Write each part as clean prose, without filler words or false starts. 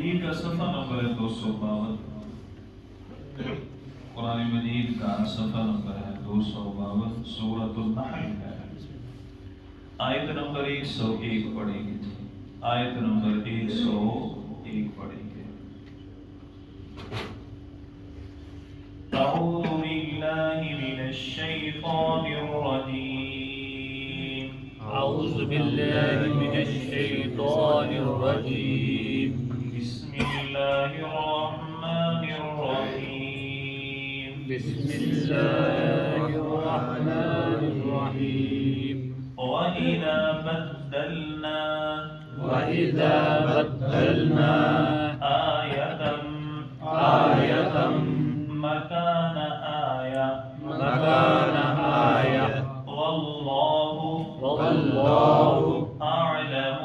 مجید کا صفحہ نمبر ہے 252، قرآن مجید کا صفحہ نمبر ہے 252، سورۃ النحل ہے، آیت نمبر 101 پڑھیں گے، آیت نمبر 101 پڑھیں گے۔ اعوذ باللہ من الشیطان الرجیم، اعوذ باللہ من الشیطان الرجیم، بسم اللہ الرحمن الرحیم، بسم اللہ الرحمن الرحیم۔ وَإِذَا بدلنا آیَةً مَكَانَ آیَةٍ مکان آیہ، وَاللَّهُ واللہ أعلم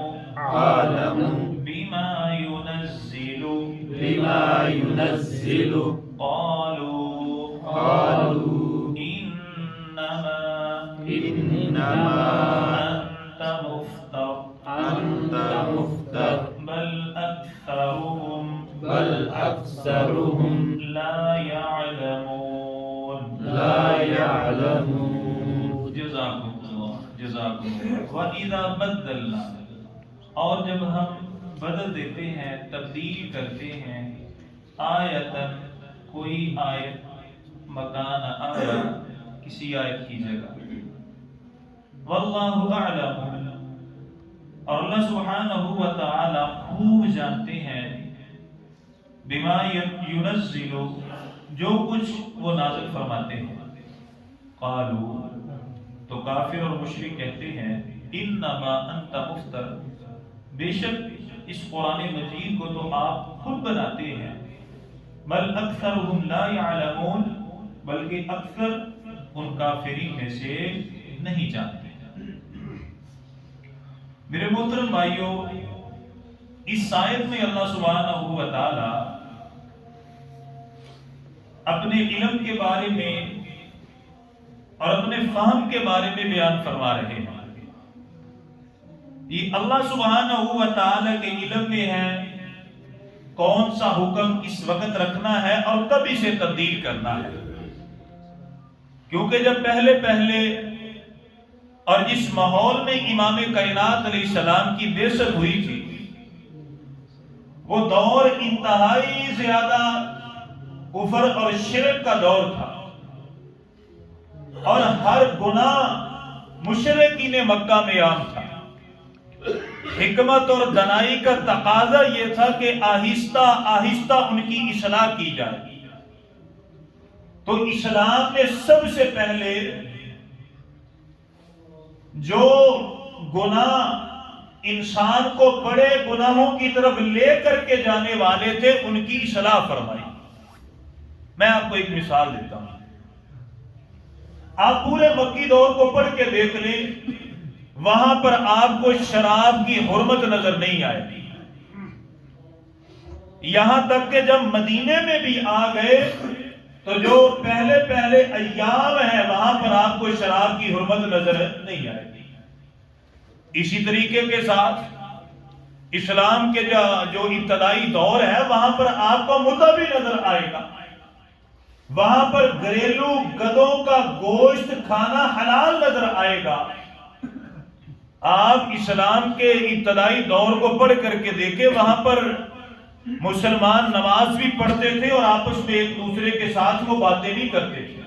عالم بما ينزل بما ينزل۔ قالوا إنما أنت مفتر بل أكثرهم لا يعلمون۔ جزاکم اللہ، جزاکم اللہ۔ وَإِذَا بَدَّلْنَا، اور جب ہم بدل دیتے ہیں، تبدیل کرتے ہیں، آیتاً کوئی آیت، مکان آیا کسی آیت کی جگہ، واللہ اعلم، اور اللہ سبحانہ و تعالی خوب جانتے ہیں، بما ينزل، جو کچھ وہ نازل فرماتے ہیں۔ قالوا، تو کافر اور مشرک کہتے ہیں، انما انت مفتر، بے شک اس قرآن مجید کو تو آپ خود بناتے ہیں، بل اکثرهم لا يعلمون، بلکہ اکثر ان کافرین میں سے نہیں جانتے۔ میرے محترم بھائیوں، اس آیت میں اللہ سبحانہ و تعالی اپنے علم کے بارے میں اور اپنے فہم کے بارے میں بیان فرما رہے ہیں۔ یہ اللہ سبحانہ و تعالی کے علم میں ہے کون سا حکم کس وقت رکھنا ہے اور کب اسے تبدیل کرنا ہے، کیونکہ جب پہلے اور جس ماحول میں امام کائنات علیہ السلام کی بعثت ہوئی تھی، وہ دور انتہائی زیادہ کفر اور شرک کا دور تھا، اور ہر گناہ مشرکین مکہ میں عام تھا۔ حکمت اور دانائی کا تقاضا یہ تھا کہ آہستہ آہستہ ان کی اصلاح کی جائے۔ تو اسلام نے سب سے پہلے جو گناہ انسان کو بڑے گناہوں کی طرف لے کر کے جانے والے تھے، ان کی اصلاح فرمائی۔ میں آپ کو ایک مثال دیتا ہوں، آپ پورے مکی دور کو پڑھ کے دیکھ لیں، وہاں پر آپ کو شراب کی حرمت نظر نہیں آئے گی، یہاں تک کہ جب مدینے میں بھی آ گئے تو جو پہلے ایام ہیں وہاں پر آپ کو شراب کی حرمت نظر نہیں آئے گی۔ اسی طریقے کے ساتھ اسلام کے جو ابتدائی دور ہے وہاں پر آپ کو متع بھی نظر آئے گا، وہاں پر گھریلو گدوں کا گوشت کھانا حلال نظر آئے گا۔ آپ اسلام کے ابتدائی دور کو پڑھ کر کے دیکھیں، وہاں پر مسلمان نماز بھی پڑھتے تھے اور آپس میں ایک دوسرے کے ساتھ وہ باتیں بھی کرتے تھے۔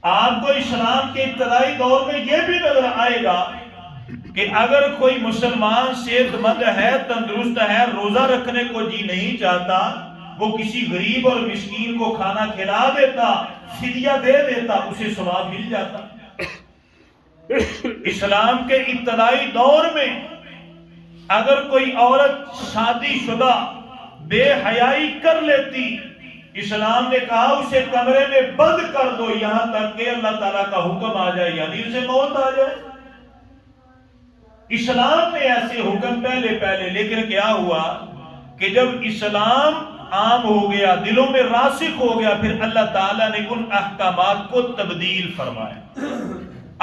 آپ کو اسلام کے ابتدائی دور میں یہ بھی نظر آئے گا کہ اگر کوئی مسلمان صحت مند ہے، تندرست ہے، روزہ رکھنے کو جی نہیں چاہتا، وہ کسی غریب اور مسکین کو کھانا کھلا دیتا، فدیہ دے دیتا، اسے ثواب مل جاتا۔ اسلام کے ابتدائی دور میں اگر کوئی عورت شادی شدہ بے حیائی کر لیتی، اسلام نے کہا اسے کمرے میں بند کر دو یہاں تک کہ اللہ تعالیٰ کا حکم آ جائے، یعنی اسے موت آ جائے۔ اسلام نے ایسے حکم پہلے، لیکن کیا ہوا کہ جب اسلام عام ہو گیا، دلوں میں راسخ ہو گیا، پھر اللہ تعالیٰ نے ان احکامات کو تبدیل فرمایا۔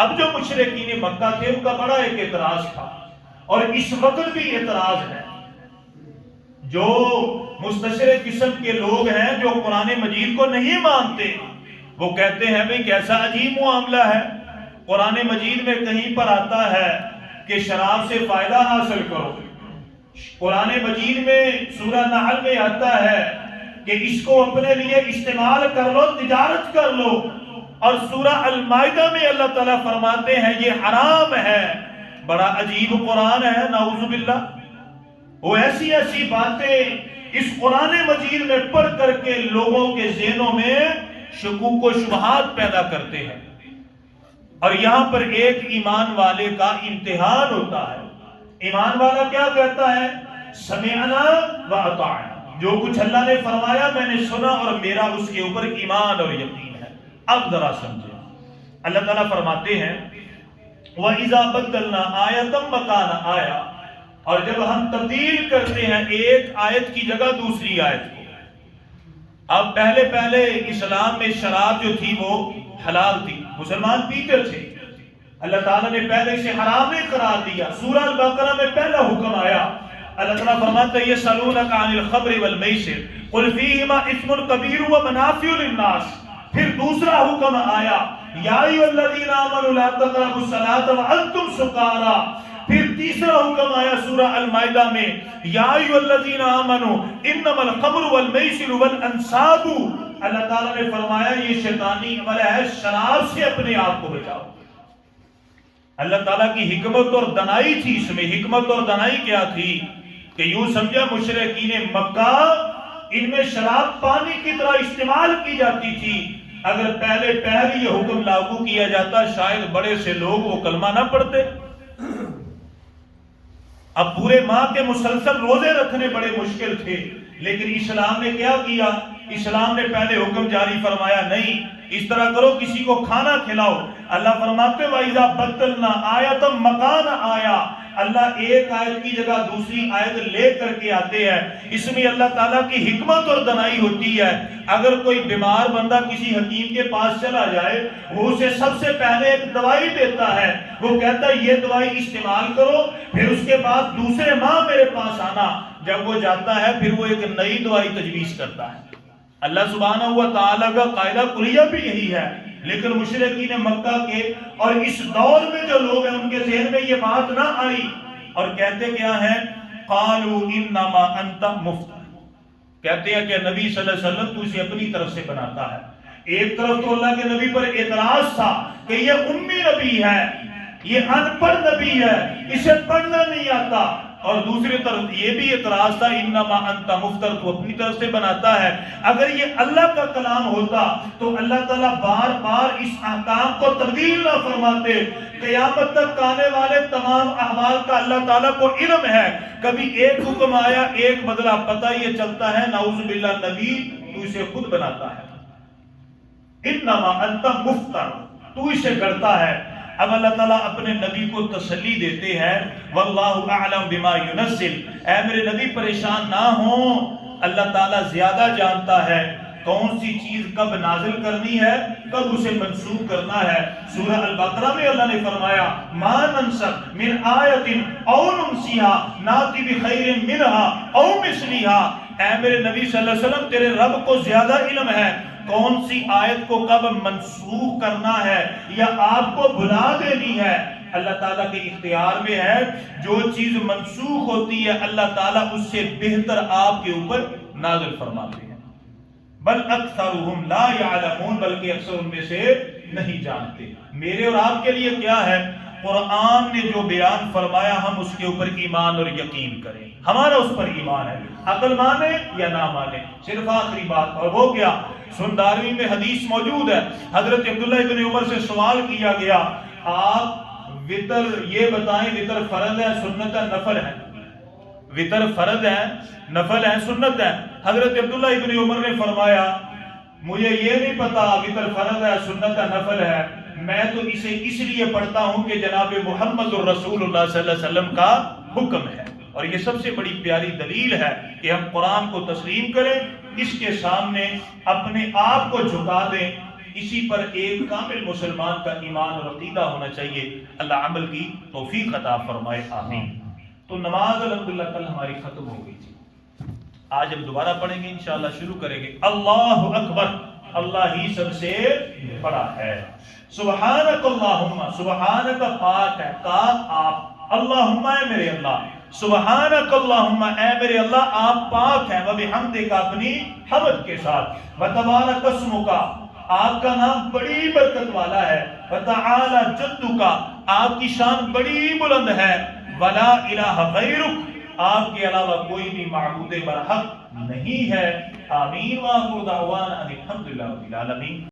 اب جو مشرکین مکہ تھے ان کا بڑا ایک اعتراض تھا، اور اس وقت بھی اعتراض ہے جو مستشرق قسم کے لوگ ہیں جو قرآن مجید کو نہیں مانتے، وہ کہتے ہیں بھئی کیسا عجیب معاملہ ہے، قرآن مجید میں کہیں پر آتا ہے کہ شراب سے فائدہ حاصل کرو، قرآن مجید میں سورہ نحل میں آتا ہے کہ اس کو اپنے لیے استعمال کر لو، تجارت کر لو، اور سورہ المائدہ میں اللہ تعالیٰ فرماتے ہیں یہ حرام ہے۔ بڑا عجیب قرآن ہے، نعوذ باللہ۔ وہ ایسی ایسی باتیں اس قرآن مجید میں پڑھ کر کے لوگوں کے ذہنوں میں شکوک و شبہات پیدا کرتے ہیں، اور یہاں پر ایک ایمان والے کا امتحان ہوتا ہے۔ ایمان والا کیا کہتا ہے؟ سمعنا و اطعنا، جو کچھ اللہ نے فرمایا میں نے سنا اور میرا اس کے اوپر ایمان اور یقین ہے۔ اب ذرا سمجھیں، اللہ تعالیٰ فرماتے ہیں وَإِذَا بَدَّلْنَا آیَةً مَكَانَ آیَةٍ، اور جب ہم تبدیل کرتے ہیں ایک آیت کی جگہ دوسری آیت کو۔ اب پہلے اسلام میں شراب جو تھی وہ حلال تھی، مسلمان پیتے تھے، اللہ تعالیٰ نے پہلے اسے حرام نہیں قرار دیا۔ سورہ البقرہ میں پہلا حکم آیا، اللہ تعالیٰ فرماتا ہے یسألونک عن الخمر والمیسر قل فیہما اثم کبیر ومنافع للناس۔ پھر دوسرا حکم آیا یا ایھا الذین آمنوا لا تقربوا الصلاۃ وانتم سکارى۔ پھر تیسرا حکم آیا سورہ المائدہ میں یا ایھا الذین آمنوا انما الخمر والمیسر والانصاب۔ اللہ تعالیٰ نے فرمایا یہ شیطانی عمل ہے، شراب سے اپنے آپ کو بچاؤ۔ اللہ تعالیٰ کی حکمت اور دنائی تھی اس میں۔ حکمت اور دنائی کیا تھی کہ یوں سمجھا مشرکین مکہ ان میں شراب پانی کی طرح استعمال کی جاتی تھی، اگر پہلے یہ حکم لاگو کیا جاتا شاید بڑے سے لوگ وہ کلمہ نہ پڑھتے۔ اب پورے ماہ کے مسلسل روزے رکھنے بڑے مشکل تھے، لیکن اسلام نے کیا کیا؟ اسلام نے پہلے حکم جاری فرمایا نہیں اس طرح کرو، کسی کو کھانا کھلاؤ۔ اللہ فرماتے وَإِذَا بَدَّلْنَا آیَةً مَكَانَ آیَةٍ، اللہ ایک آیت کی جگہ دوسری آیت لے کر کے آتے ہیں۔ اس میں اللہ تعالیٰ کی حکمت اور دنائی ہوتی ہے۔ اگر کوئی بیمار بندہ کسی حکیم کے پاس چلا جائے، وہ اسے سب سے پہلے ایک دوائی دیتا ہے، وہ کہتا ہے یہ دوائی استعمال کرو، پھر اس کے بعد دوسرے ماہ میرے پاس آنا۔ جب وہ جاتا ہے پھر وہ ایک نئی دوائی تجویز کرتا ہے۔ اللہ سبحانہ و تعالیٰ کا قاعدہ کلیہ بھی یہی ہے، لیکن مشرکین مکہ کے اور اس دور میں جو لوگ ہیں ان کے ذہن میں یہ بات نہ آئی، اور کہتے کیا ہیں؟ قالوا انما انت مفتر، کہتے ہیں کہ نبی صلی اللہ علیہ وسلم تو اسے اپنی طرف سے بناتا ہے۔ ایک طرف تو اللہ کے نبی پر اعتراض تھا کہ یہ امی نبی ہے، یہ ان پڑھ نبی ہے، اسے پڑھنا نہیں آتا، اور دوسری طرف یہ بھی اعتراض تھا انما انت مفتر، تو اپنی طرف سے بناتا ہے۔ اگر یہ اللہ کا کلام ہوتا تو اللہ تعالیٰ بار بار اس احکام کو تبدیل نہ فرماتے۔ قیامت تک آنے والے تمام احوال کا اللہ تعالیٰ کو علم ہے، کبھی ایک حکم آیا ایک بدلا، پتہ یہ چلتا ہے نعوذ باللہ نبی تو اسے خود بناتا ہے۔ انما انت مفتر، تو اسے کرتا ہے۔ اب اللہ تعالیٰ اپنے نبی کو تسلی دیتے ہیں واللہ اعلم بما ينزل، اے میرے نبی پریشان نہ ہوں، اللہ تعالیٰ زیادہ جانتا ہے کون سی چیز کب نازل کرنی ہے، کب اسے منسوخ کرنا ہے۔ سورہ البقرہ میں اللہ نے فرمایا ما ننسخ من آیت او ننسیها ناتی بخیر منها او مثلها، اے میرے نبی صلی اللہ علیہ وسلم تیرے رب کو زیادہ علم ہے کون سی آیت کو کب منسوخ کرنا ہے یا آپ کو بھلا دینی ہے، اللہ تعالیٰ کے اختیار میں ہے۔ جو چیز منسوخ ہوتی ہے اللہ تعالیٰ اس سے بہتر آپ کے اوپر نازل فرماتے ہیں۔ بل اکثرهم لا يعلمون، بلکہ اکثر ان میں سے نہیں جانتے۔ میرے اور آپ کے لیے کیا ہے؟ قرآن نے جو بیان فرمایا ہم اس کے اوپر ایمان اور یقین کریں، ہمارا اس پر ایمان ہے، عقل مانے یا نہ مانے۔ صرف آخری بات اور وہ کیا، سنداروی میں حدیث موجود ہے، حضرت عبداللہ ابن عمر سے سوال کیا گیا آپ وطر یہ بتائیں وطر فرض ہے سنت ہے نفل ہے؟ وطر فرض ہے نفل ہے سنت ہے؟ حضرت عبداللہ ابن عمر نے فرمایا مجھے یہ نہیں پتا وطر فرض ہے سنت ہے نفل ہے، میں تو اسے اس لیے پڑھتا ہوں کہ جناب محمد الرسول اللہ صلی اللہ علیہ وسلم کا حکم ہے۔ اور یہ سب سے بڑی پیاری دلیل ہے کہ ہم قرآن کو تسلیم کریں، اس کے سامنے اپنے آپ کو جھکا دیں، اسی پر ایک کامل مسلمان کا ایمان اور عقیدہ ہونا چاہیے۔ اللہ عمل کی توفیق عطا فرمائے، آمین۔ تو نماز الحمدللہ کل ہماری ختم ہو گئی تھی۔ آج ہم دوبارہ پڑھیں گے انشاءاللہ، شروع کریں گے۔ اللہ اکبر، اللہ ہی سب سے بڑا ہے۔ سبحانک اللہم، سبحانک پاک ہے، کا آپ، اللہم اے میرے اللہ، سبحانک اللہم اے میرے اللہ آپ پاک ہیں، وبحمدک اپنی حمد کے ساتھ، وتبارک اسمک آپ کا نام بڑی برکت والا ہے، وتعالی جدک آپ کی شان بڑی بلند ہے، ولا الہ غیرک آپ کے علاوہ کوئی بھی معبود برحق نہیں ہے۔ آمین وآخر دعوانا ان الحمدللہ رب العالمین۔